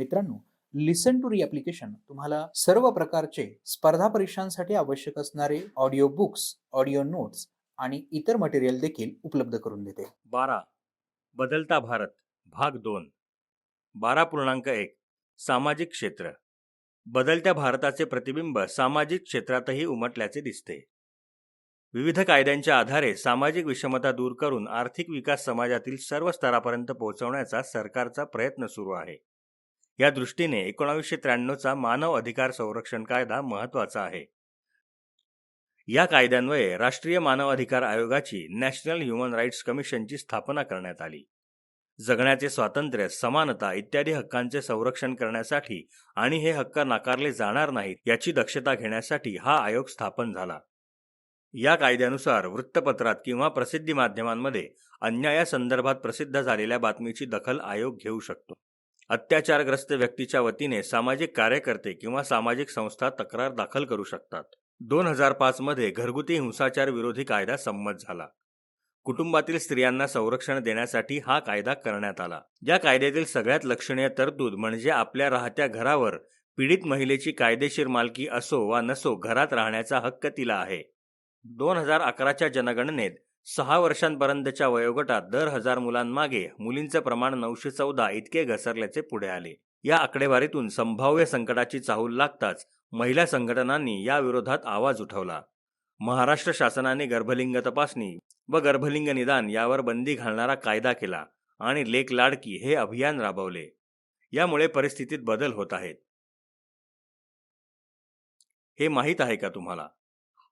मित्रांनो, लिसन टू री ॲप्लिकेशन तुम्हाला सर्व प्रकारचे स्पर्धा परीक्षांसाठी आवश्यक असणारे ऑडिओ बुक्स, ऑडिओ नोट्स आणि इतर मटेरियल देखील उपलब्ध करून देते. 12. बदलता भारत भाग 2. 12.1 सामाजिक क्षेत्र. बदलत्या भारताचे प्रतिबिंब सामाजिक क्षेत्रातही उमटल्याचे दिसते. विविध कायद्यांच्या आधारे सामाजिक विषमता दूर करून आर्थिक विकास समाजातील सर्व स्तरापर्यंत पोहोचवण्याचा सरकारचा प्रयत्न सुरू आहे. या दृष्टीने 1993चा मानव अधिकार संरक्षण कायदा महत्त्वाचा आहे. या कायद्यान्वये राष्ट्रीय मानव अधिकार आयोगाची नॅशनल ह्युमन राईट्स कमिशनची स्थापना करण्यात आली. जगण्याचे स्वातंत्र्य, समानता इत्यादी हक्कांचे संरक्षण करण्यासाठी आणि हे हक्क नाकारले जाणार नाहीत याची दक्षता घेण्यासाठी हा आयोग स्थापन झाला. या कायद्यानुसार वृत्तपत्रात किंवा प्रसिद्धी माध्यमांमध्ये अन्यायासंदर्भात प्रसिद्ध झालेल्या बातमीची दखल आयोग घेऊ शकतो. अत्याचारग्रस्त व्यक्तीच्या वतीने सामाजिक कार्यकर्ते किंवा सामाजिक संस्था तक्रार दाखल करू शकतात. 2005 मध्ये घरगुती हिंसाचार विरोधी कायदा संमत झाला. कुटुंबातील स्त्रियांना संरक्षण देण्यासाठी हा कायदा करण्यात आला. या कायद्यातील सगळ्यात लक्षणीय तरतूद म्हणजे आपल्या राहत्या घरावर पीडित महिलेची कायदेशीर मालकी असो वा नसो घरात राहण्याचा हक्क तिला आहे. 2011च्या जनगणनेत 6 वर्षांपर्यंतच्या वयोगटात दर 1000 मुलांमागे मुलींचे प्रमाण 914 इतके घसरल्याचे पुढे आले. या आकडेवारीतून संभाव्य संकटाची चाहूल लागताच महिला संघटनांनी या विरोधात आवाज उठवला. महाराष्ट्र शासनाने गर्भलिंग तपासणी व गर्भलिंग निदान यावर बंदी घालणारा कायदा केला आणि लेक लाडकी हे अभियान राबवले. यामुळे परिस्थितीत बदल होत आहेत. हे माहीत आहे का तुम्हाला?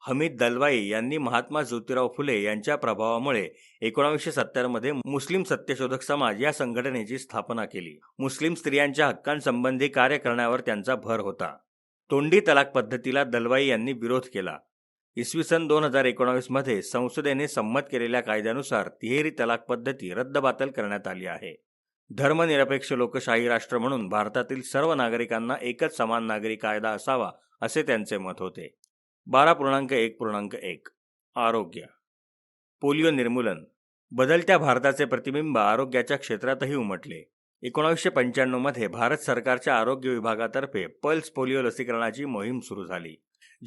हमीद दलवाई यांनी महात्मा ज्योतिराव फुले यांच्या प्रभावामुळे 1970 मध्ये मुस्लिम सत्यशोधक समाज या संघटनेची स्थापना केली. मुस्लिम स्त्रियांच्या हक्कांसंबंधी कार्य करण्यावर त्यांचा भर होता. तोंडी तलाक पद्धतीला दलवाई यांनी विरोध केला. इसवी सन 2019 मध्ये संसदेने संमत केलेल्या कायद्यानुसार तिहेरी तलाक पद्धती रद्दबातल करण्यात आली आहे. धर्मनिरपेक्ष लोकशाही राष्ट्र म्हणून भारतातील सर्व नागरिकांना एकच समान नागरी कायदा असावा असे त्यांचे मत होते. 12.1.1 आरोग्य. पोलिओ निर्मूलन. बदलत्या भारताचे प्रतिबिंब आरोग्याच्या क्षेत्रातही उमटले. 1995 मध्ये भारत सरकारच्या आरोग्य विभागातर्फे पल्स पोलिओ लसीकरणाची मोहीम सुरू झाली.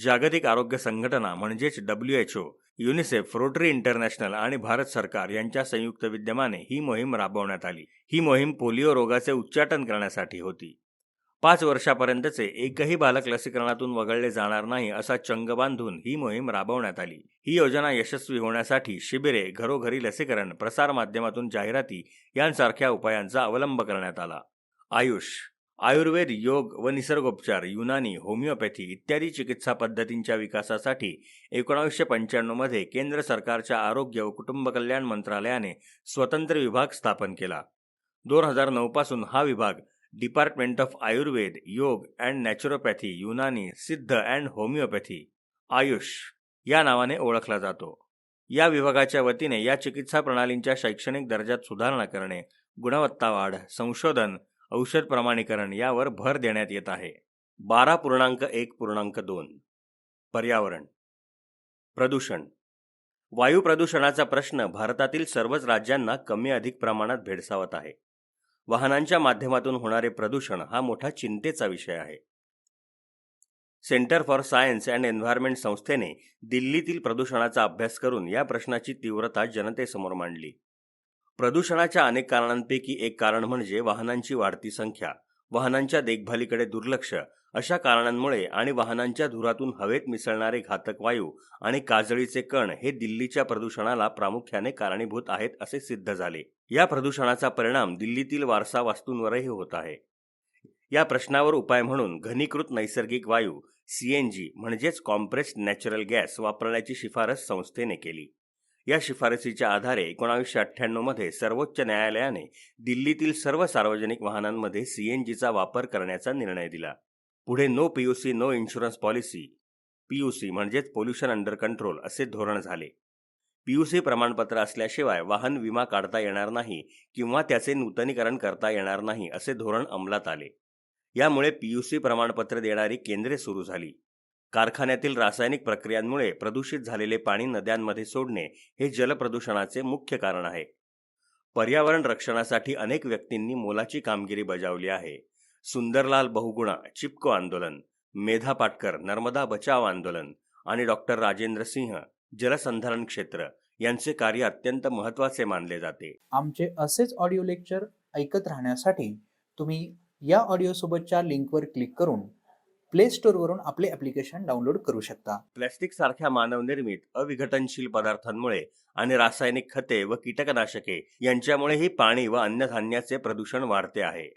जागतिक आरोग्य संघटना म्हणजेच WHO, युनिसेफ, रोटरी इंटरनॅशनल आणि भारत सरकार यांच्या संयुक्त विद्यमाने ही मोहीम राबवण्यात आली. ही मोहीम पोलिओ रोगाचे उच्चाटन करण्यासाठी होती. 5 वर्षापर्यंतचे एकही बालक लसीकरणातून वगळले जाणार नाही असा चंग बांधून ही मोहीम राबवण्यात आली. ही योजना यशस्वी होण्यासाठी शिबिरे, घरोघरी लसीकरण, प्रसारमाध्यमातून जाहिराती यांसारख्या उपायांचा अवलंब करण्यात आला. आयुष. आयुर्वेद, योग व निसर्गोपचार, युनानी, होमिओपॅथी इत्यादी चिकित्सा पद्धतींच्या विकासासाठी 1995 मध्ये केंद्र सरकारच्या आरोग्य व कुटुंब कल्याण मंत्रालयाने स्वतंत्र विभाग स्थापन केला. 2009 पासून हा विभाग डिपार्टमेंट ऑफ आयुर्वेद, योग अँड नॅचरोपॅथी, युनानी, सिद्ध अँड होमिओपॅथी, आयुष या नावाने ओळखला जातो. या विभागाच्या वतीने या चिकित्सा प्रणालींच्या शैक्षणिक दर्जात सुधारणा करणे, गुणवत्ता वाढ, संशोधन, औषध प्रमाणीकरण यावर भर देण्यात येत आहे. 12.1.2 पर्यावरण. प्रदूषण. वायू प्रदूषणाचा प्रश्न भारतातील सर्वच राज्यांना कमी अधिक प्रमाणात भेडसावत आहे. वाहनांच्या माध्यमातून होणारे प्रदूषण हा मोठा चिंतेचा विषय आहे. Centre for science and environment संस्थेने दिल्लीतील प्रदूषणाचा अभ्यास करून या प्रश्नाची तीव्रता जनतेसमोर मांडली. प्रदूषणाच्या अनेक कारणांपैकी एक कारण म्हणजे वाहनांची वाढती संख्या, वाहनांच्या देखभालीकडे दुर्लक्ष. अशा कारणांमुळे आणि वाहनांच्या धुरातून हवेत मिसळणारे घातक वायू आणि काजळीचे कण हे दिल्लीच्या प्रदूषणाला प्रामुख्याने कारणीभूत आहेत असे सिद्ध झाले. या प्रदूषणाचा परिणाम दिल्लीतील वारसा वास्तूंवरही होत आहे. या प्रश्नावर उपाय म्हणून घनीकृत नैसर्गिक वायू CNG म्हणजेच कॉम्प्रेस्ड नॅचरल गॅस वापरण्याची शिफारस संस्थेने केली. या शिफारसीच्या आधारे 1998 मध्ये सर्वोच्च न्यायालयाने दिल्लीतील सर्व सार्वजनिक वाहनांमध्ये CNGचा वापर करण्याचा निर्णय दिला. पुढे no PUC no insurance policy PUC म्हणजेच पोल्युशन अंडर कंट्रोल असे धोरण झाले. PUC प्रमाणपत्र असल्याशिवाय वाहन विमा काढता येणार नाही किंवा त्याचे नूतनीकरण करता येणार नाही असे धोरण अंमलात आले. यामुळे PUC प्रमाणपत्र देणारी केंद्रे सुरू झाली. कारखान्यातील रासायनिक प्रक्रियांमुळे प्रदूषित झालेले पाणी नद्यांमध्ये सोडणे हे जलप्रदूषणाचे मुख्य कारण आहे. पर्यावरण रक्षणासाठी अनेक व्यक्तींनी मोलाची कामगिरी बजावली आहे. सुंदरलाल बहुगुणा चिपको आंदोलन, मेधा पाटकर नर्मदा बचाव आंदोलन आणि डॉक्टर राजेंद्र सिंह जलसंधारण क्षेत्र यांचे कार्य अत्यंत महत्त्वाचे मानले जाते. आमचे असेच ऑडिओ लेक्चर ऐकत राहण्यासाठी तुम्ही या ऑडिओसोबतच्या लिंकवर क्लिक करून प्ले स्टोअरवरून आपले ॲप्लिकेशन डाउनलोड करू शकता. प्लॅस्टिक सारख्या मानवनिर्मित अविघटनशील पदार्थांमुळे आणि रासायनिक खते व कीटकनाशके यांच्यामुळेही पाणी व अन्नधान्याचे प्रदूषण वाढते आहे.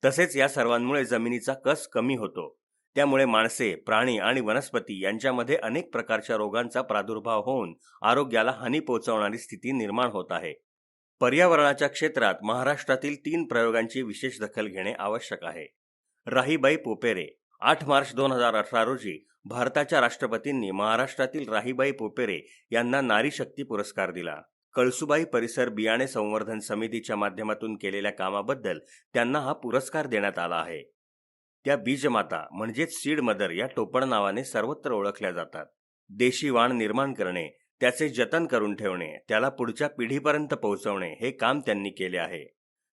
तसेच या सर्वांमुळे जमिनीचा कस कमी होतो. त्यामुळे माणसे, प्राणी आणि वनस्पती यांच्यामध्ये अनेक प्रकारच्या रोगांचा प्रादुर्भाव होऊन आरोग्याला हानी पोहोचवणारी स्थिती निर्माण होत आहे. पर्यावरणाच्या क्षेत्रात महाराष्ट्रातील 3 प्रयोगांची विशेष दखल घेणे आवश्यक आहे. राहीबाई पोपेरे 8 मार्च 2018 रोजी भारताच्या राष्ट्रपतींनी महाराष्ट्रातील राहीबाई पोपेरे यांना नारी शक्ती पुरस्कार दिला. कळसुबाई परिसर बियाणे संवर्धन समितीच्या माध्यमातून केलेल्या कामाबद्दल त्यांना हा पुरस्कार देण्यात आला आहे. त्या बीजमाता म्हणजेच सीड मदर या टोपण नावाने सर्वत्र ओळखल्या जातात. देशी वाण निर्माण करणे, त्याचे जतन करून ठेवणे, त्याला पुढच्या पिढीपर्यंत पोहोचवणे हे काम त्यांनी केले आहे.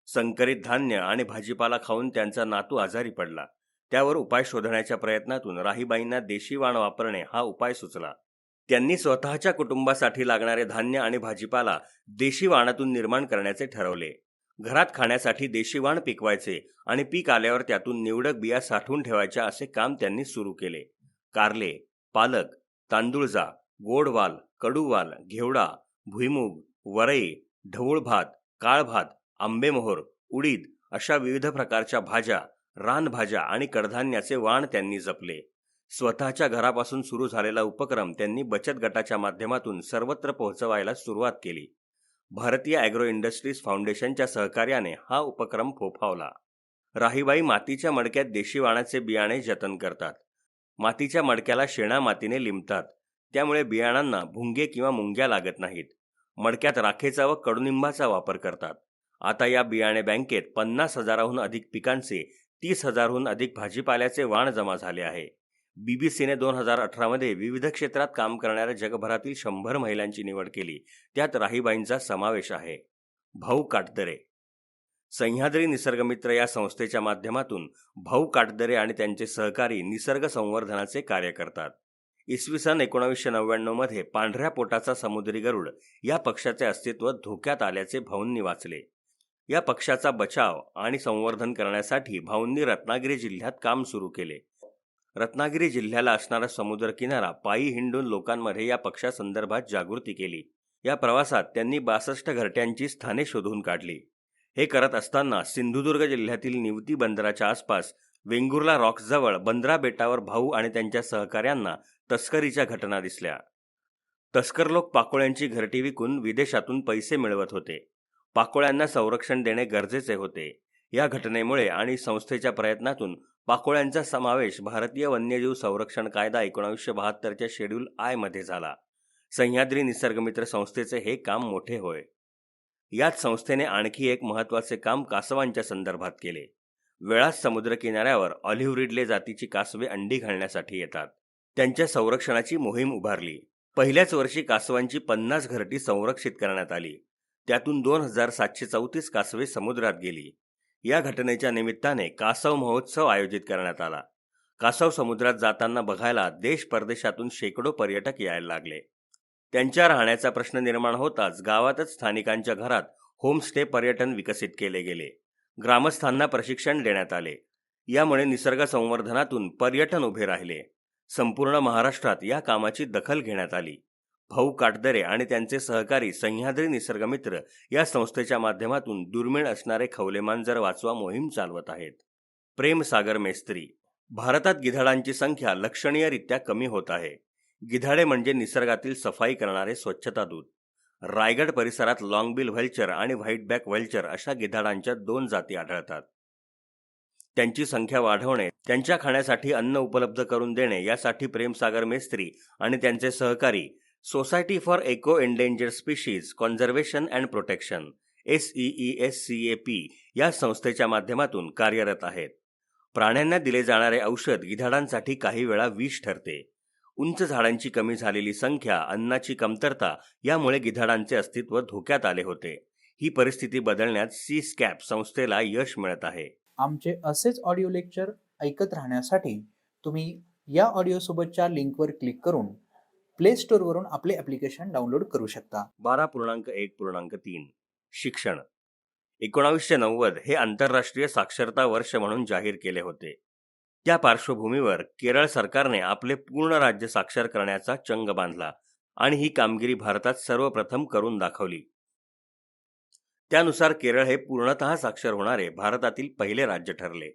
संकरित धान्य आणि भाजीपाला खाऊन त्यांचा नातू आजारी पडला. त्यावर उपाय शोधण्याच्या प्रयत्नातून राहीबाईंना देशी वाण वापरणे हा उपाय सुचला. त्यांनी स्वतःच्या कुटुंबासाठी लागणारे धान्य आणि भाजीपाला देशी वाणातून निर्माण करण्याचे ठरवले. घरात खाण्यासाठी देशी वाण पिकवायचे आणि पीक आल्यावर त्यातून निवडक बिया साठवून ठेवायच्या असे काम त्यांनी सुरू केले. कारले, पालक, तांदूळजा, गोड वाल, कडू वाल, घेवडा, भुईमूग, वरई, ढवळ भात, काळ भात, आंबेमोहोर, उडीद अशा विविध प्रकारच्या भाज्या, रानभाज्या आणि कडधान्याचे वाण त्यांनी जपले. स्वतःच्या घरापासून सुरू झालेला उपक्रम त्यांनी बचत गटाच्या माध्यमातून सर्वत्र पोहोचवायला सुरुवात केली. भारतीय ॲग्रो इंडस्ट्रीज फाउंडेशनच्या सहकार्याने हा उपक्रम फोफावला. राहीबाई मातीच्या मडक्यात देशी वाणाचे बियाणे जतन करतात. मातीच्या मडक्याला शेणा मातीने लिंबतात. त्यामुळे बियाणांना भुंगे किंवा मुंग्या लागत नाहीत. मडक्यात राखेचा व कडुनिंबाचा वापर करतात. आता या बियाणे बँकेत 50,000हून अधिक पिकांचे, 30,000हून अधिक भाजीपाल्याचे वाण जमा झाले आहे. बीबीसीने 2018 मध्ये विविध क्षेत्रात काम करणाऱ्या जगभरातील 100 महिलांची निवड केली. त्यात राहीबाईंचा समावेश आहे. भाऊ काटदरे सह्याद्री निसर्गमित्र या संस्थेच्या माध्यमातून भाऊ काटदरे आणि त्यांचे सहकारी निसर्ग संवर्धनाचे कार्य करतात. इसवी सन 1999 मध्ये पांढऱ्या पोटाचा समुद्री गरुड या पक्ष्याचे अस्तित्व धोक्यात आल्याचे भाऊंनी वाचले. या पक्ष्याचा बचाव आणि संवर्धन करण्यासाठी भाऊंनी रत्नागिरी जिल्ह्यात काम सुरू केले. रत्नागिरी जिल्ह्याला असणारा समुद्र किनारा पायी हिंडून लोकांमध्ये या पक्षासंदर्भात जागृती केली. या प्रवासात त्यांनी 62 घरट्यांची स्थाने शोधून काढली. हे करत असताना सिंधुदुर्ग जिल्ह्यातील निवती बंदराच्या आसपास वेंगुर्ला रॉक्सजवळ बंदरा बेटावर भाऊ आणि त्यांच्या सहकाऱ्यांना तस्करीच्या घटना दिसल्या. तस्कर लोक पाकोळ्यांची घरटी विकून विदेशातून पैसे मिळवत होते. पाकोळ्यांना संरक्षण देणे गरजेचे होते. या घटनेमुळे आणि संस्थेच्या प्रयत्नातून पाकोळ्यांचा समावेश भारतीय वन्यजीव संरक्षण कायदा 1972च्या शेड्यूल आय मध्ये झाला. सह्याद्री निसर्गमित्र संस्थेचे हे काम मोठे होय. याच संस्थेने आणखी एक महत्त्वाचे काम कासवांच्या संदर्भात केले. वेळाच समुद्रकिनाऱ्यावर ऑलिव्ह रिडले जातीची कासवे अंडी घालण्यासाठी येतात. त्यांच्या संरक्षणाची मोहीम उभारली. पहिल्याच वर्षी कासवांची 50 घरटी संरक्षित करण्यात आली. त्यातून 2734 कासवे समुद्रात गेली. या घटनेच्या निमित्ताने कासव महोत्सव आयोजित करण्यात आला. कासव समुद्रात जाताना बघायला देश परदेशातून शेकडो पर्यटक यायला लागले. त्यांच्या राहण्याचा प्रश्न निर्माण होताच गावातच स्थानिकांच्या घरात होमस्टे पर्यटन विकसित केले गेले. ग्रामस्थांना प्रशिक्षण देण्यात आले. यामुळे निसर्ग संवर्धनातून पर्यटन उभे राहिले. संपूर्ण महाराष्ट्रात या कामाची दखल घेण्यात आली. भाऊ काटदरे आणि त्यांचे सहकारी सह्याद्री निसर्गमित्र या संस्थेच्या माध्यमातून दुर्मिळ असणारे खवलेमांजर वाचवा मोहीम चालवत आहेत. प्रेम सागर मेस्त्री भारतात गिधाडांची संख्या लक्षणीयरित्या कमी होत आहे. गिधाडे म्हणजे निसर्गातील सफाई करणारे स्वच्छता दूत. रायगड परिसरात लॉंगबिल व्हेल्चर आणि व्हाईटबॅक व्हेल्चर अशा गिधाडांच्या 2 जाती आढळतात. त्यांची संख्या वाढवणे, त्यांच्या खाण्यासाठी अन्न उपलब्ध करून देणे यासाठी प्रेमसागर मेस्त्री आणि त्यांचे सहकारी society for eco endangered species conservation and protection SEESCAP या संस्थेच्या माध्यमातून कार्यरत आहेत. प्राण्यांना दिले जाणारे औषध गिधाडांसाठी काही वेळा विष ठरते. उंच झाडांची कमी झालेली संख्या, अन्नाची कमतरता यामुळे गिधाडांचे अस्तित्व धोक्यात आले होते. ही परिस्थिती बदलण्यात SEESCAP संस्थेला यश मिळत आहे. आमचे असेच ऑडिओ लेक्चर ऐकत राहण्यासाठी तुम्ही या ऑडिओसोबतच्या लिंकवर क्लिक करून प्ले स्टोअरवरून आपले ॲप्लिकेशन डाउनलोड करू शकता. 12.1.3 शिक्षण 1990 हे आंतरराष्ट्रीय साक्षरता वर्ष म्हणून जाहीर केले होते. त्या पार्श्वभूमीवर केरळ सरकारने आपले पूर्ण राज्य साक्षर करण्याचा चंग बांधला आणि ही कामगिरी भारतात सर्वप्रथम करून दाखवली. त्यानुसार केरळ हे पूर्णतः साक्षर होणारे भारतातील पहिले राज्य ठरले.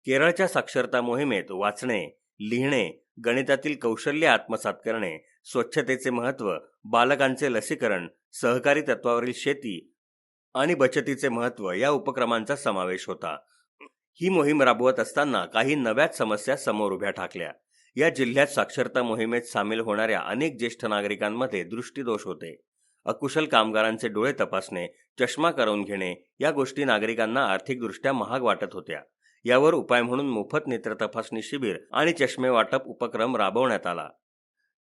केरळच्या साक्षरता मोहिमेत वाचणे, लिहिणे, गणितातील कौशल्य आत्मसात करणे, स्वच्छतेचे महत्त्व, बालकांचे लसीकरण, सहकारी तत्वावरील शेती आणि बचतीचे महत्त्व या उपक्रमांचा समावेश होता. ही मोहीम राबवत असताना काही नव्याच समस्या समोर उभ्या ठाकल्या. या जिल्ह्यात साक्षरता मोहिमेत सामील होणाऱ्या अनेक ज्येष्ठ नागरिकांमध्ये दृष्टीदोष होते. अकुशल कामगारांचे डोळे तपासणे, चष्मा करवून घेणे या गोष्टी नागरिकांना आर्थिकदृष्ट्या महाग वाटत होत्या. यावर उपाय म्हणून मोफत नेत्र तपासणी शिबिर आणि चष्मे वाटप उपक्रम राबवण्यात आला.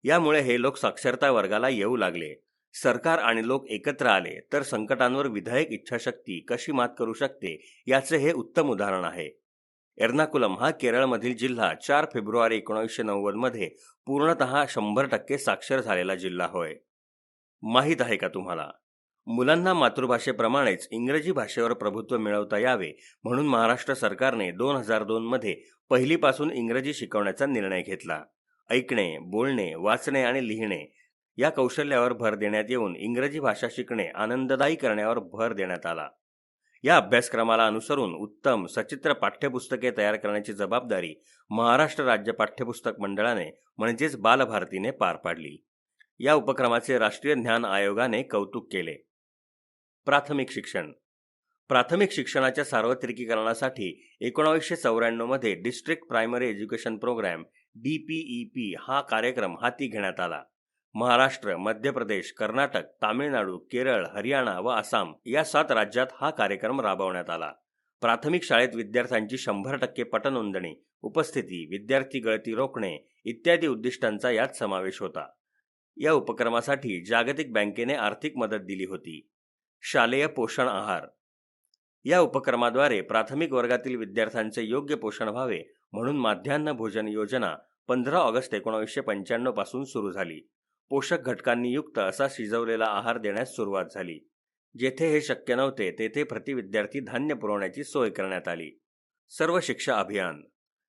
यामुळे हे लोक साक्षरता वर्गाला येऊ लागले. सरकार आणि लोक एकत्र आले तर संकटांवर विधायक इच्छाशक्ती कशी मात करू शकते याचे हे उत्तम उदाहरण आहे. एर्नाकुलम हा केरळमधील जिल्हा 4 फेब्रुवारी 1990 मध्ये पूर्णतः 100% साक्षर झालेला जिल्हा होय. माहीत आहे का तुम्हाला, मुलांना मातृभाषेप्रमाणेच इंग्रजी भाषेवर प्रभुत्व मिळवता यावे म्हणून महाराष्ट्र सरकारने 2002 मध्ये पहिलीपासून इंग्रजी शिकवण्याचा निर्णय घेतला. ऐकणे, बोलणे, वाचणे आणि लिहिणे या कौशल्यावर भर देण्यात येऊन इंग्रजी भाषा शिकणे आनंददायी करण्यावर भर देण्यात आला. या अभ्यासक्रमाला अनुसरून उत्तम सचित्र पाठ्यपुस्तके तयार करण्याची जबाबदारी महाराष्ट्र राज्य पाठ्यपुस्तक मंडळाने म्हणजेच बालभारतीने पार पाडली. या उपक्रमाचे राष्ट्रीय ज्ञान आयोगाने कौतुक केले. प्राथमिक शिक्षण. प्राथमिक शिक्षणाच्या सार्वत्रिकीकरणासाठी 1994 मध्ये district primary education programme DPEP हा कार्यक्रम हाती घेण्यात आला. महाराष्ट्र, मध्य प्रदेश, कर्नाटक, तामिळनाडू, केरळ, हरियाणा व आसाम या 7 राज्यात हा कार्यक्रम राबवण्यात आला. प्राथमिक शाळेत विद्यार्थ्यांची 100% पटनोंदणी, उपस्थिती, विद्यार्थी गळती रोखणे इत्यादी उद्दिष्टांचा यात समावेश होता. या उपक्रमासाठी जागतिक बँकेने आर्थिक मदत दिली होती. शालेय पोषण आहार. या उपक्रमाद्वारे प्राथमिक वर्गातील विद्यार्थ्यांचे योग्य पोषण व्हावे म्हणून माध्यान्ह भोजन योजना 15 ऑगस्ट 1995 पासून सुरू झाली. पोषक घटकांनी युक्त असा शिजवलेला आहार देण्यास सुरुवात झाली. जेथे हे शक्य नव्हते तेथे प्रति विद्यार्थी धान्य पुरवण्याची सोय करण्यात आली. सर्व शिक्षा अभियान.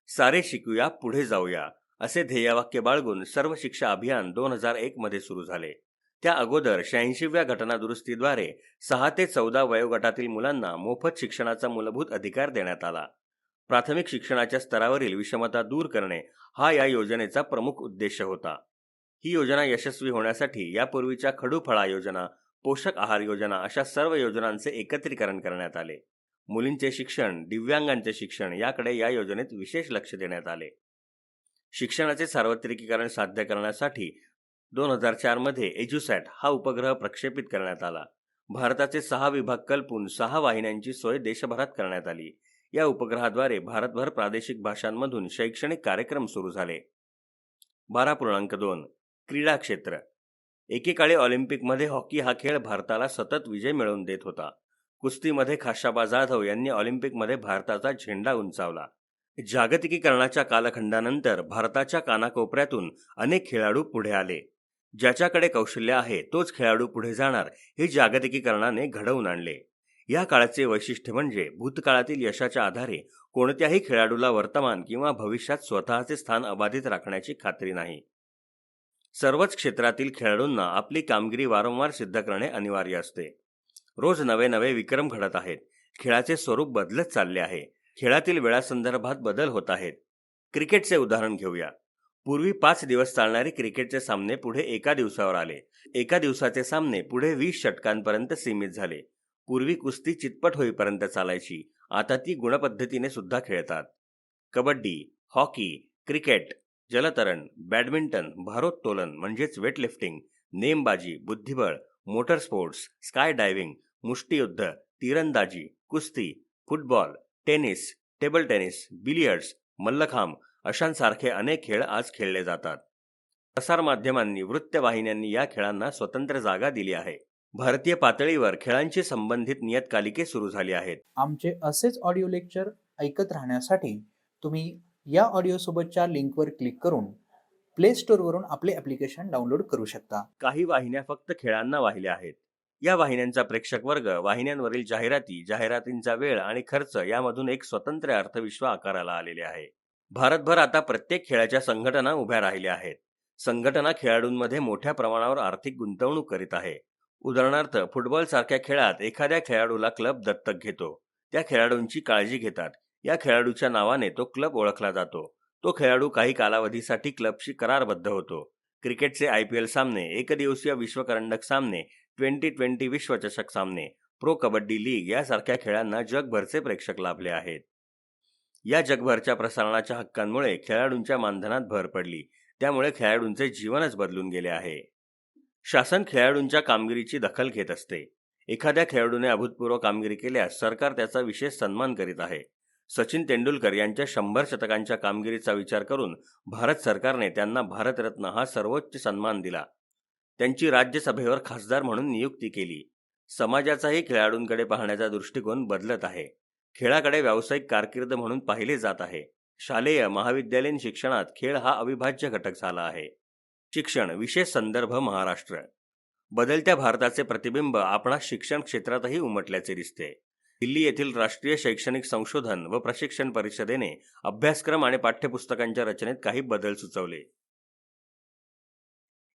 सारे शिकूया पुढे जाऊया असे ध्येयवाक्य बाळगून सर्व शिक्षा अभियान 2001 मध्ये सुरू झाले. त्या अगोदर 86व्या घटनादुरुस्तीद्वारे 6 ते 14 वयोगटातील मुलांना मोफत शिक्षणाचा मूलभूत अधिकार देण्यात आला. प्राथमिक शिक्षणाच्या स्तरावरील विषमता दूर करणे हा या योजनेचा प्रमुख उद्देश होता. ही योजना यशस्वी होण्यासाठी यापूर्वीच्या खडूफळा योजना, पोषक आहार योजना अशा सर्व योजनांचे एकत्रीकरण करण्यात आले. मुलींचे शिक्षण, दिव्यांगांचे शिक्षण याकडे या योजनेत विशेष लक्ष देण्यात आले. शिक्षणाचे सार्वत्रिकीकरण साध्य करण्यासाठी 2004 मध्ये एज्युसॅट हा उपग्रह प्रक्षेपित करण्यात आला. भारताचे 6 विभाग कल्पून 6 वाहिन्यांची सोय देशभरात करण्यात आली. या उपग्रहाद्वारे भारतभर प्रादेशिक भाषांमधून शैक्षणिक कार्यक्रम सुरू झाले. 12.2 क्रीडा क्षेत्र. एकेकाळी ऑलिम्पिकमध्ये हॉकी हा खेळ भारताला सतत विजय मिळवून देत होता. कुस्तीमध्ये खाशाबा जाधव यांनी ऑलिम्पिकमध्ये भारताचा झेंडा उंचावला. जागतिकीकरणाच्या कालखंडानंतर भारताच्या कानाकोपऱ्यातून अनेक खेळाडू पुढे आले. ज्याच्याकडे कौशल्य आहे तोच खेळाडू पुढे जाणार हे जागतिकीकरणाने घडवून आणले. या काळाचे वैशिष्ट्य म्हणजे भूतकाळातील यशाच्या आधारे कोणत्याही खेळाडूला वर्तमान किंवा भविष्यात स्वतःचे स्थान अबाधित राखण्याची खात्री नाही. सर्वच क्षेत्रातील खेळाडूंना आपली कामगिरी वारंवार सिद्ध करणे अनिवार्य असते. रोज नवे नवे विक्रम घडत आहेत. खेळाचे स्वरूप बदलत चालले आहे. खेळातील वेळासंदर्भात बदल होत आहेत. क्रिकेटचे उदाहरण घेऊया. पूर्वी 5 दिवस चालणारे क्रिकेटचे सामने पुढे एका दिवसावर आले. एका दिवसाचे सामने पुढे 20 षटकांपर्यंत सीमित झाले. पूर्वी कुस्ती चितपट होईपर्यंत चालायची, आता ती गुणपद्धतीने सुद्धा खेळतात. कबड्डी, हॉकी, क्रिकेट, जलतरण, बॅडमिंटन, भारोत्तोलन म्हणजेच वेटलिफ्टिंग, नेमबाजी, बुद्धिबळ, मोटर स्पोर्ट्स, स्काय डायव्हिंग, मुष्टियुद्ध, तीरंदाजी, कुस्ती, football, tennis, table tennis, billiards, mallakhamb अशांसारखे अनेक खेळ आज खेळले जातात. प्रसारमाध्यमांनी, वृत्तवाहिन्यांनी या खेळांना स्वतंत्र जागा दिली आहे. भारतीय पातळीवर खेळांशी संबंधित नियतकालिके सुरू झाली आहेत. आमचे असेच ऑडिओ लेक्चर ऐकत राहण्यासाठी तुम्ही या ऑडिओसोबतच्या लिंकवर क्लिक करून प्ले स्टोअरवरून आपले ॲप्लिकेशन डाउनलोड करू शकता. काही वाहिन्या फक्त खेळांना वाहिल्या आहेत. या वाहिन्यांचा प्रेक्षक वर्ग, वाहिन्यांवरील जाहिराती, जाहिरातींचा वेळ आणि खर्च यामधून एक स्वतंत्र अर्थविश्व आकाराला आलेले आहे. भारतभर आता प्रत्येक खेळाच्या संघटना उभ्या राहिल्या आहेत. संघटना खेळाडूंमध्ये मोठ्या प्रमाणावर आर्थिक गुंतवणूक करीत आहे. उदाहरणार्थ, फुटबॉल सारख्या खेळात एखाद्या खेळाडूला क्लब दत्तक घेतो. त्या खेळाडूंची काळजी घेतात. या खेळाडूच्या नावाने तो क्लब ओळखला जातो. तो खेळाडू काही कालावधीसाठी क्लबशी करारबद्ध होतो. क्रिकेटचे IPL सामने, एकदिवसीय विश्वकरंडक सामने, 2020 विश्वचषक सामने, प्रो कबड्डी लीग यासारख्या खेळांना जगभरचे प्रेक्षक लाभले आहेत. या जगभरच्या प्रसारणाच्या हक्कांमुळे खेळाडूंच्या मानधनात भर पडली. त्यामुळे खेळाडूंचे जीवनच बदलून गेले आहे. शासन खेळाडूंच्या कामगिरीची दखल घेत असते. एखाद्या खेळाडूने अभूतपूर्व कामगिरी केल्यास सरकार त्याचा विशेष सन्मान करीत आहे. सचिन तेंडुलकर यांच्या 100 शतकांच्या कामगिरीचा विचार करून भारत सरकारने त्यांना भारतरत्न हा सर्वोच्च सन्मान दिला. त्यांची राज्यसभेवर खासदार म्हणून नियुक्ती केली. समाजाचाही खेळाडूंकडे पाहण्याचा दृष्टिकोन बदलत आहे. खेळाकडे व्यावसायिक कारकीर्द म्हणून पाहिले जात आहे. शालेय, महाविद्यालयीन शिक्षणात खेळ हा अविभाज्य घटक झाला आहे. शिक्षण विशेष संदर्भ महाराष्ट्र. बदलत्या भारताचे प्रतिबिंब आपणास शिक्षण क्षेत्रातही उमटल्याचे दिसते. दिल्ली येथील राष्ट्रीय शैक्षणिक संशोधन व प्रशिक्षण परिषदेने अभ्यासक्रम आणि पाठ्यपुस्तकांच्या रचनेत काही बदल सुचवले.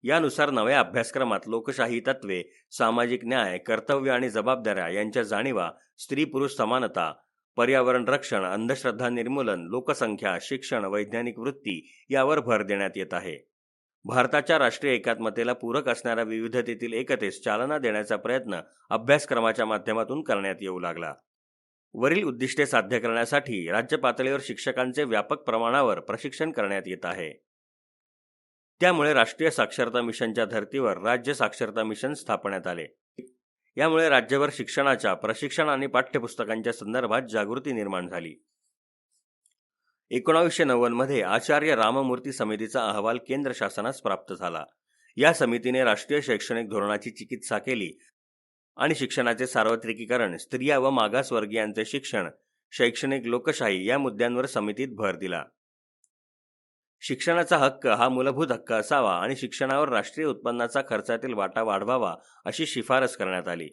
यानुसार नव्या अभ्यासक्रमात लोकशाही तत्त्वे, सामाजिक न्याय, कर्तव्य आणि जबाबदाऱ्या यांच्या जाणीवा, स्त्री-पुरुष समानता, पर्यावरण रक्षण, अंधश्रद्धा निर्मूलन, लोकसंख्या, शिक्षण, वैज्ञानिक वृत्ती यावर भर देण्यात येत आहे. भारताच्या राष्ट्रीय एकात्मतेला पूरक असणाऱ्या विविधतेतील एकतेस चालना देण्याचा प्रयत्न अभ्यासक्रमाच्या माध्यमातून करण्यात येऊ लागला. वरील उद्दिष्टे साध्य करण्यासाठी राज्य पातळीवर शिक्षकांचे व्यापक प्रमाणावर प्रशिक्षण करण्यात येत आहे. त्यामुळे राष्ट्रीय साक्षरता मिशनच्या धर्तीवर राज्य साक्षरता मिशन स्थापण्यात आले. यामुळे राज्यभर शिक्षणाच्या, प्रशिक्षण आणि पाठ्यपुस्तकांच्या संदर्भात जागृती निर्माण झाली. 1990 मध्ये आचार्य राममूर्ती समितीचा अहवाल केंद्र शासनास प्राप्त झाला. या समितीने राष्ट्रीय शैक्षणिक धोरणाची चिकित्सा केली आणि शिक्षणाचे सार्वत्रिकीकरण, स्त्रिया व मागासवर्गीयांचे शिक्षण, शैक्षणिक लोकशाही या मुद्द्यांवर समितीत भर दिला. शिक्षणाचा हक्क हा मूलभूत हक्क असावा आणि शिक्षणावर राष्ट्रीय उत्पन्नाचा खर्चातील वाटा वाढवावा अशी शिफारस करण्यात आली.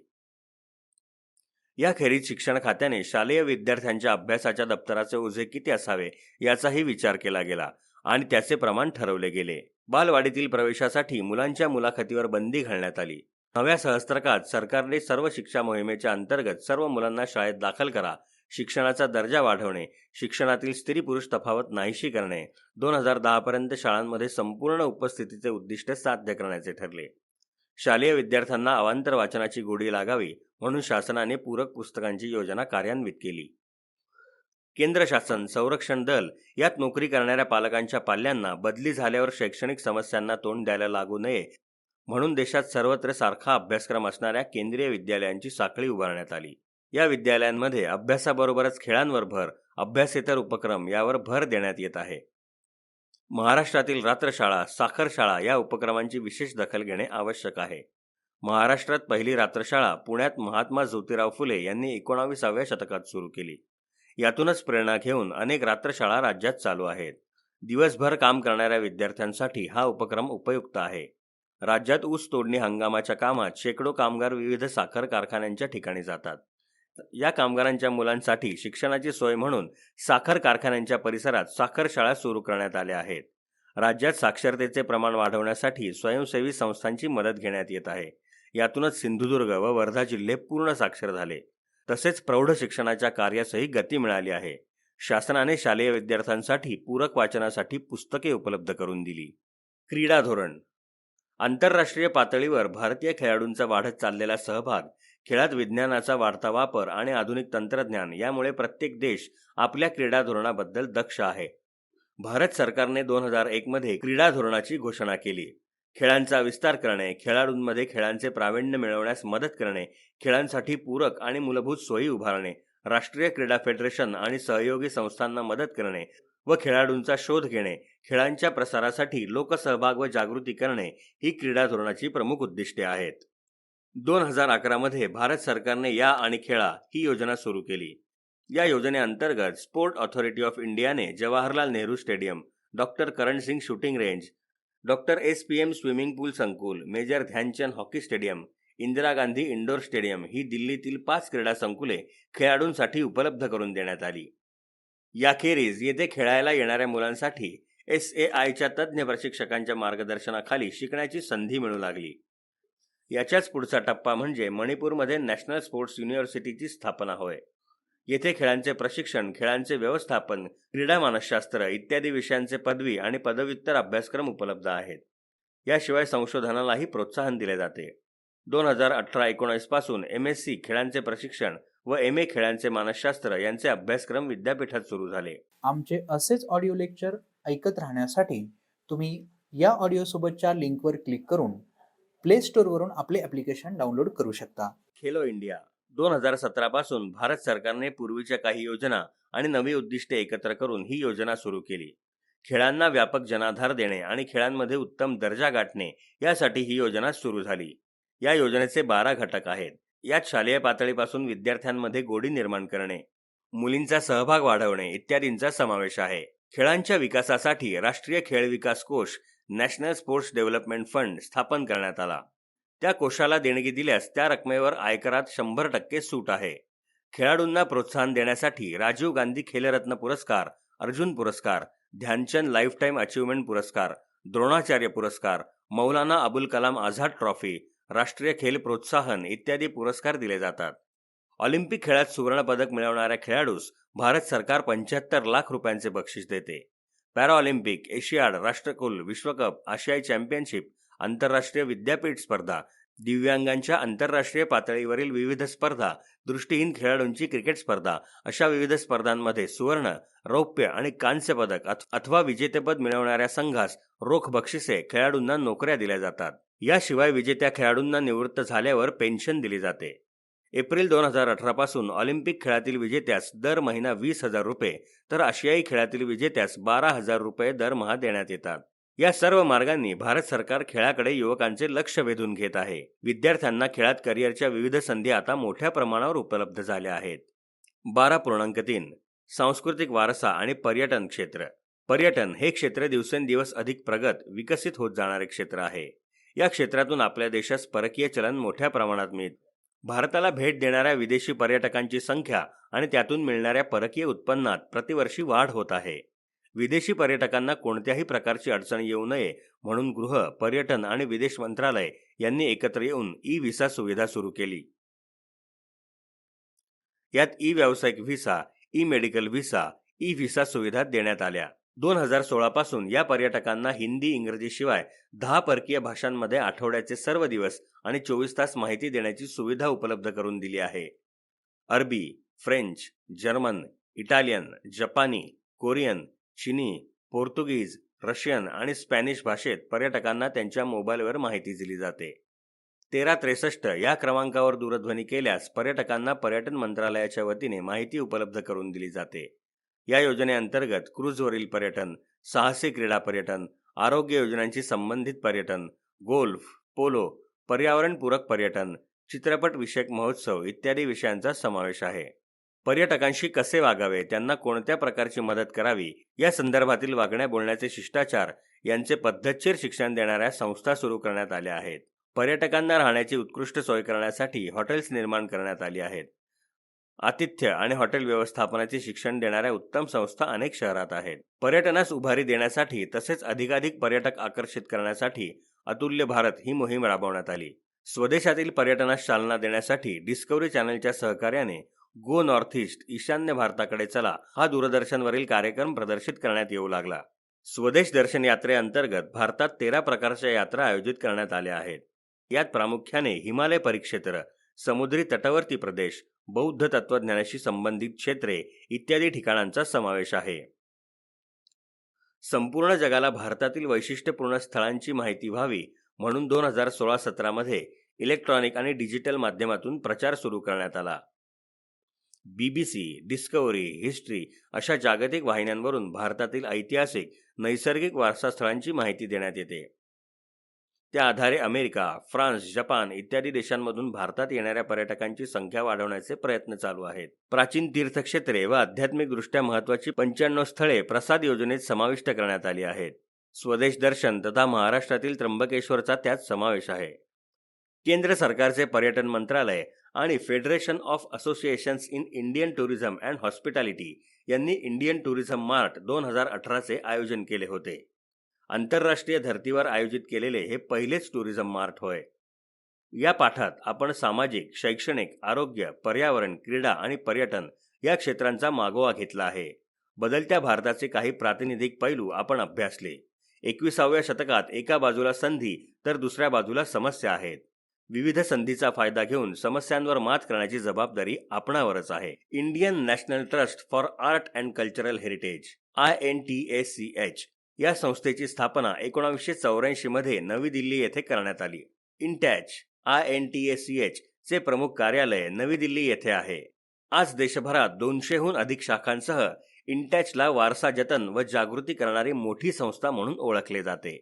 याखेरीज शिक्षण खात्याने शालेय विद्यार्थ्यांच्या अभ्यासाच्या दप्तराचे ओझे किती असावे याचाही विचार केला गेला आणि त्याचे प्रमाण ठरवले गेले. बालवाडीतील प्रवेशासाठी मुलांच्या मुलाखतीवर बंदी घालण्यात आली. नव्या सहस्त्रकात सरकारने सर्व शिक्षा मोहिमेच्या अंतर्गत सर्व मुलांना शाळेत दाखल करा, शिक्षणाचा दर्जा वाढवणे, शिक्षणातील स्त्री-पुरुष तफावत नाहीशी करणे, 2010 पर्यंत शाळांमध्ये संपूर्ण उपस्थितीचे उद्दिष्ट साध्य करण्याचे ठरले. शालेय विद्यार्थ्यांना अवांतर वाचनाची गोडी लागावी म्हणून शासनाने पूरक पुस्तकांची योजना कार्यान्वित केली. केंद्र शासन, संरक्षण दल यात नोकरी करणाऱ्या पालकांच्या पाल्यांना बदली झाल्यावर शैक्षणिक समस्यांना तोंड द्यायला लागू नये म्हणून देशात सर्वत्र सारखा अभ्यासक्रम असणाऱ्या केंद्रीय विद्यालयांची साखळी उभारण्यात आली. या विद्यालयांमध्ये अभ्यासाबरोबरच खेळांवर भर, अभ्यासेतर उपक्रम यावर भर देण्यात येत आहे. महाराष्ट्रातील रात्रशाळा, साखरशाळा या उपक्रमांची विशेष दखल घेणे आवश्यक आहे. महाराष्ट्रात पहिली रात्रशाळा पुण्यात महात्मा ज्योतिराव फुले यांनी 19व्या शतकात सुरू केली. यातूनच प्रेरणा घेऊन अनेक रात्रशाळा राज्यात चालू आहेत. दिवसभर काम करणाऱ्या विद्यार्थ्यांसाठी हा उपक्रम उपयुक्त आहे. राज्यात ऊस तोडणी हंगामाच्या कामात शेकडो कामगार विविध साखर कारखान्यांच्या ठिकाणी जातात. या कामगारांच्या मुलांसाठी शिक्षणाची सोय म्हणून साखर कारखान्यांच्या परिसरात साखर शाळा सुरू करण्यात आल्या आहेत. राज्यात साक्षरतेचे प्रमाण वाढवण्यासाठी स्वयंसेवी संस्थांची मदत घेण्यात येत आहे. यातूनच सिंधुदुर्ग व वर्धा जिल्हे पूर्ण साक्षर झाले. तसेच प्रौढ शिक्षणाच्या कार्यासही गती मिळाली आहे. शासनाने शालेय विद्यार्थ्यांसाठी पूरक वाचनासाठी पुस्तके उपलब्ध करून दिली. क्रीडा धोरण. आंतरराष्ट्रीय पातळीवर भारतीय खेळाडूंचा वाढत चाललेला सहभाग, खेळात विज्ञानाचा वाढता वापर आणि आधुनिक तंत्रज्ञान यामुळे प्रत्येक देश आपल्या क्रीडा धोरणाबद्दल दक्ष आहे. भारत सरकारने 2001 मध्ये क्रीडा धोरणाची घोषणा केली. खेळांचा विस्तार करणे, खेळाडूंमध्ये खेळांचे प्रावीण्य मिळवण्यास मदत करणे, खेळांसाठी पूरक आणि मूलभूत सोयी उभारणे, राष्ट्रीय क्रीडा फेडरेशन आणि सहयोगी संस्थांना मदत करणे व खेळाडूंचा शोध घेणे, खेळांच्या प्रसारासाठी लोकसहभाग व जागृती करणे ही क्रीडा धोरणाची प्रमुख उद्दिष्टे आहेत. 2011 मध्ये भारत सरकारने या आणि खेळा ही योजना सुरू केली. या योजनेअंतर्गत स्पोर्ट ऑथॉरिटी ऑफ इंडियाने Jawaharlal Nehru stadium, doctor Karan Singh shooting range, doctor SPM swimming pool संकुल, major Dhyan Chand hockey stadium, Indira Gandhi indoor stadium ही दिल्लीतील 5 क्रीडा संकुले खेळाडूंसाठी उपलब्ध करून देण्यात आली. याखेरीज येथे खेळायला येणाऱ्या मुलांसाठी SAIच्या तज्ज्ञ प्रशिक्षकांच्या मार्गदर्शनाखाली शिकण्याची संधी मिळू लागली. याच्याच पुढचा टप्पा म्हणजे मणिपूरमध्ये नॅशनल स्पोर्ट्स युनिव्हर्सिटीची स्थापना होय. येथे खेळांचे प्रशिक्षण, खेळांचे व्यवस्थापन, क्रीडा मानसशास्त्र इत्यादी विषयांचे पदवी आणि पदव्युत्तर अभ्यासक्रम उपलब्ध आहेत. याशिवाय संशोधनालाही प्रोत्साहन दिले जाते. 2018-19 पासून MSc खेळांचे प्रशिक्षण व MA खेळांचे मानसशास्त्र यांचे अभ्यासक्रम विद्यापीठात सुरू झाले. आमचे असेच ऑडिओ लेक्चर ऐकत राहण्यासाठी तुम्ही या ऑडिओसोबतच्या लिंकवर क्लिक करून प्ले स्टोअरवरून आपले ॲप्लिकेशन डाउनलोड करू शकता. खेलो इंडिया 2017 पासून भारत सरकारने पूर्वीच्या काही योजना आणि नवी उद्दिष्टे एकत्र करून ही योजना सुरू केली. खेळांना व्यापक जनाधार देणे आणि खेळांमध्ये उत्तम दर्जा गाठणे यासाठी ही योजना सुरू झाली. या योजनेचे 12 घटक आहेत. यात शालेय पातळीपासून विद्यार्थ्यांमध्ये गोडी निर्माण करणे, मुलींचा सहभाग वाढवणे इत्यादींचा समावेश आहे. खेळांच्या विकासासाठी राष्ट्रीय खेळ विकास कोष, नॅशनल स्पोर्ट्स डेव्हलपमेंट फंड स्थापन करण्यात आला. त्या कोषाला देणगी दिल्यास त्या रकमेवर आयकरात 100% सूट आहे. खेळाडूंना प्रोत्साहन देण्यासाठी राजीव गांधी खेलरत्न पुरस्कार, अर्जुन पुरस्कार, ध्यानचंद लाईफटाईम अचीवमेंट पुरस्कार, द्रोणाचार्य पुरस्कार, मौलाना अबुल कलाम आझाद ट्रॉफी, राष्ट्रीय खेल प्रोत्साहन इत्यादी पुरस्कार दिले जातात. ऑलिम्पिक खेळात सुवर्णपदक मिळवणाऱ्या खेळाडूस भारत सरकार 75 लाख रुपयांचे बक्षीस देते. पॅराऑलिम्पिक, एशियाड, राष्ट्रकुल, विश्वकप, आशियाई चॅम्पियनशिप, आंतरराष्ट्रीय विद्यापीठ स्पर्धा, दिव्यांगांच्या आंतरराष्ट्रीय पातळीवरील विविध स्पर्धा, दृष्टीहीन खेळाडूंची क्रिकेट स्पर्धा अशा विविध स्पर्धांमध्ये सुवर्ण, रौप्य आणि कांस्य पदक अथवा विजेतेपद मिळवणाऱ्या संघास रोख बक्षिसे, खेळाडूंना नोकऱ्या दिल्या जातात. याशिवाय विजेत्या खेळाडूंना निवृत्त झाल्यावर पेन्शन दिली जाते. एप्रिल 2018 पासून ऑलिम्पिक खेळातील विजेत्यास दर महिना 20,000 रुपये तर आशियाई खेळातील विजेत्यास 12,000 रुपये दरमहा देण्यात येतात. या सर्व मार्गांनी भारत सरकार खेळाकडे युवकांचे लक्ष वेधून घेत आहे. विद्यार्थ्यांना खेळात करिअरच्या विविध संधी आता मोठ्या प्रमाणावर उपलब्ध झाल्या आहेत. 12.3 सांस्कृतिक वारसा आणि पर्यटन क्षेत्र. पर्यटन हे क्षेत्र दिवसेंदिवस अधिक प्रगत, विकसित होत जाणारे क्षेत्र आहे. या क्षेत्रातून आपल्या देशास परकीय चलन मोठ्या प्रमाणात मिळते. भारताला भेट देणाऱ्या विदेशी पर्यटकांची संख्या आणि त्यातून मिळणाऱ्या परकीय उत्पन्नात प्रतिवर्षी वाढ होत आहे. विदेशी पर्यटकांना कोणत्याही प्रकारची अडचण येऊ नये म्हणून गृह, पर्यटन आणि विदेश मंत्रालय यांनी एकत्र येऊन ई-व्हिसा सुविधा सुरू केली. यात ई-व्यावसायिक व्हिसा, ई-मेडिकल व्हिसा, ई-व्हिसा सुविधा देण्यात आल्या. 2016 पासून या पर्यटकांना हिंदी, इंग्रजी शिवाय 10 परकीय भाषांमध्ये आठवड्याचे सर्व दिवस आणि 24 तास माहिती देण्याची सुविधा उपलब्ध करून दिली आहे. अरबी, फ्रेंच, जर्मन, इटालियन, जपानी, कोरियन, चिनी, पोर्तुगीज, रशियन आणि स्पॅनिश भाषेत पर्यटकांना त्यांच्या मोबाईलवर माहिती दिली जाते. 1363 या क्रमांकावर दूरध्वनी केल्यास पर्यटकांना पर्यटन मंत्रालयाच्या वतीने माहिती उपलब्ध करून दिली जाते. या योजनेअंतर्गत क्रूझवरील पर्यटन, साहसी क्रीडा पर्यटन, आरोग्य योजनांशी संबंधित पर्यटन, गोल्फ, पोलो, पर्यावरणपूरक पर्यटन, चित्रपट विषयक महोत्सव इत्यादी विषयांचा समावेश आहे. पर्यटकांशी कसे वागावे, त्यांना कोणत्या प्रकारची मदत करावी या संदर्भातील वागण्या बोलण्याचे शिष्टाचार यांचे पद्धतशीर शिक्षण देणाऱ्या संस्था सुरू करण्यात आल्या आहेत. पर्यटकांना राहण्याची उत्कृष्ट सोय करण्यासाठी हॉटेल्स निर्माण करण्यात आली आहेत. आतिथ्य आणि हॉटेल व्यवस्थापनाचे शिक्षण देणाऱ्या उत्तम संस्था अनेक शहरात आहेत. पर्यटनास उभारी देण्यासाठी तसेच अधिकाधिक पर्यटक आकर्षित करण्यासाठी अतुल्य भारत ही मोहीम राबवण्यात आली. स्वदेशातील पर्यटनास चालना देण्यासाठी डिस्कव्हरी चॅनलच्या सहकार्याने गो नॉर्थ ईस्ट, ईशान्य भारताकडे चला हा दूरदर्शनवरील कार्यक्रम प्रदर्शित करण्यात येऊ लागला. स्वदेश दर्शन यात्रेअंतर्गत भारतात 13 प्रकारच्या यात्रा आयोजित करण्यात आल्या आहेत. यात प्रामुख्याने हिमालय परिक्षेत्र, समुद्री तटवर्ती प्रदेश, बौद्ध तत्वज्ञानाशी संबंधित क्षेत्रे इत्यादी ठिकाणांचा समावेश आहे. संपूर्ण जगाला भारतातील वैशिष्ट्यपूर्ण स्थळांची माहिती व्हावी म्हणून 2016-17 मध्ये इलेक्ट्रॉनिक आणि डिजिटल माध्यमातून प्रचार सुरू करण्यात आला. BBC, डिस्कव्हरी, हिस्ट्री अशा जागतिक वाहिन्यांवरून भारतातील ऐतिहासिक, नैसर्गिक वारसा स्थळांची माहिती देण्यात येते. त्या आधारे अमेरिका, फ्रान्स, जपान इत्यादी देशांमधून भारतात येणाऱ्या पर्यटकांची संख्या वाढवण्याचे प्रयत्न चालू आहेत. प्राचीन तीर्थक्षेत्रे व आध्यात्मिकदृष्ट्या महत्त्वाची 95 स्थळे प्रसाद योजनेत समाविष्ट करण्यात आली आहेत. स्वदेश दर्शन तथा महाराष्ट्रातील त्र्यंबकेश्वरचा त्यात समावेश आहे. केंद्र सरकारचे पर्यटन मंत्रालय आणि federation of associations in Indian tourism and hospitality यांनी इंडियन टुरिझम मार्ट 2018चे आयोजन केले होते. आंतरराष्ट्रीय धर्तीवर आयोजित केलेले हे पहिलेच टुरिझम मार्ट होय. या पाठात आपण सामाजिक, शैक्षणिक, आरोग्य, पर्यावरण, क्रीडा आणि पर्यटन या क्षेत्रांचा मागोवा घेतला आहे. बदलत्या भारताचे काही प्रातिनिधिक पैलू आपण अभ्यासले. 21व्या शतकात एका बाजूला संधी तर दुसऱ्या बाजूला समस्या आहेत. विविध संधीचा फायदा घेऊन समस्यांवर मात करण्याची जबाबदारी आपणावरच आहे. Indian national trust for art and cultural heritage INTACH या संस्थेची स्थापना 1984 मध्ये नवी दिल्ली येथे करण्यात आली. INTACH चे प्रमुख कार्यालय नवी दिल्ली येथे आहे. आज देशभरात 200हून अधिक शाखांसह इंटॅचला वारसा जतन व जागृती करणारी मोठी संस्था म्हणून ओळखले जाते.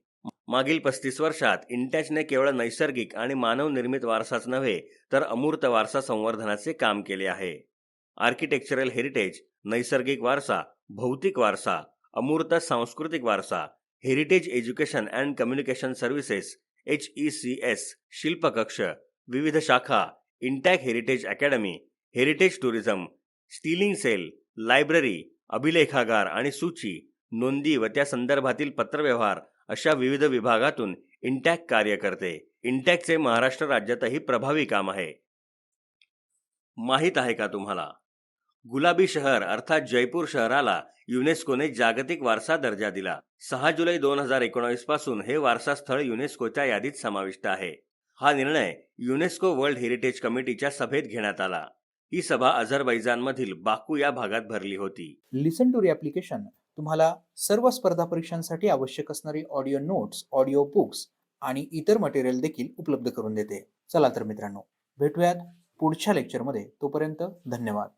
मागील 35 वर्षात इंटॅचने केवळ नैसर्गिक आणि मानवनिर्मित वारसाच नव्हे तर अमूर्त वारसा संवर्धनाचे काम केले आहे. आर्किटेक्चरल हेरिटेज, नैसर्गिक वारसा, भौतिक वारसा, अमूर्त सांस्कृतिक वारसा, heritage education and communication services HECS, शिल्पकक्ष, विविध शाखा, INTACH heritage academy, heritage tourism, स्टीलिंग सेल, लायब्ररी, अभिलेखागार आणि सूची, नोंदी व त्या संदर्भातील पत्रव्यवहार अशा विविध विभागातून इंटॅक कार्य करते. इंटॅकचे महाराष्ट्र राज्यातही प्रभावी काम आहे. माहीत आहे का तुम्हाला? गुलाबी शहर अर्थात जयपूर शहराला युनेस्कोने जागतिक वारसा दर्जा दिला. 6 जुलै 2019 पासून हे वारसा स्थळ युनेस्कोच्या यादीत समाविष्ट आहे. हा निर्णय युनेस्को वर्ल्ड हेरिटेज कमिटीच्या सभेत घेण्यात आला. ही सभा अझरबैजानमधील बाकू या भागात भरली होती. लिसन टू ॲप्लिकेशन तुम्हाला सर्व स्पर्धा परीक्षांसाठी आवश्यक असणारी ऑडिओ नोट्स, ऑडिओ बुक्स आणि इतर मटेरियल देखील उपलब्ध करून देते. चला तर मित्रांनो, भेटूयात पुढच्या लेक्चरमध्ये. तोपर्यंत धन्यवाद.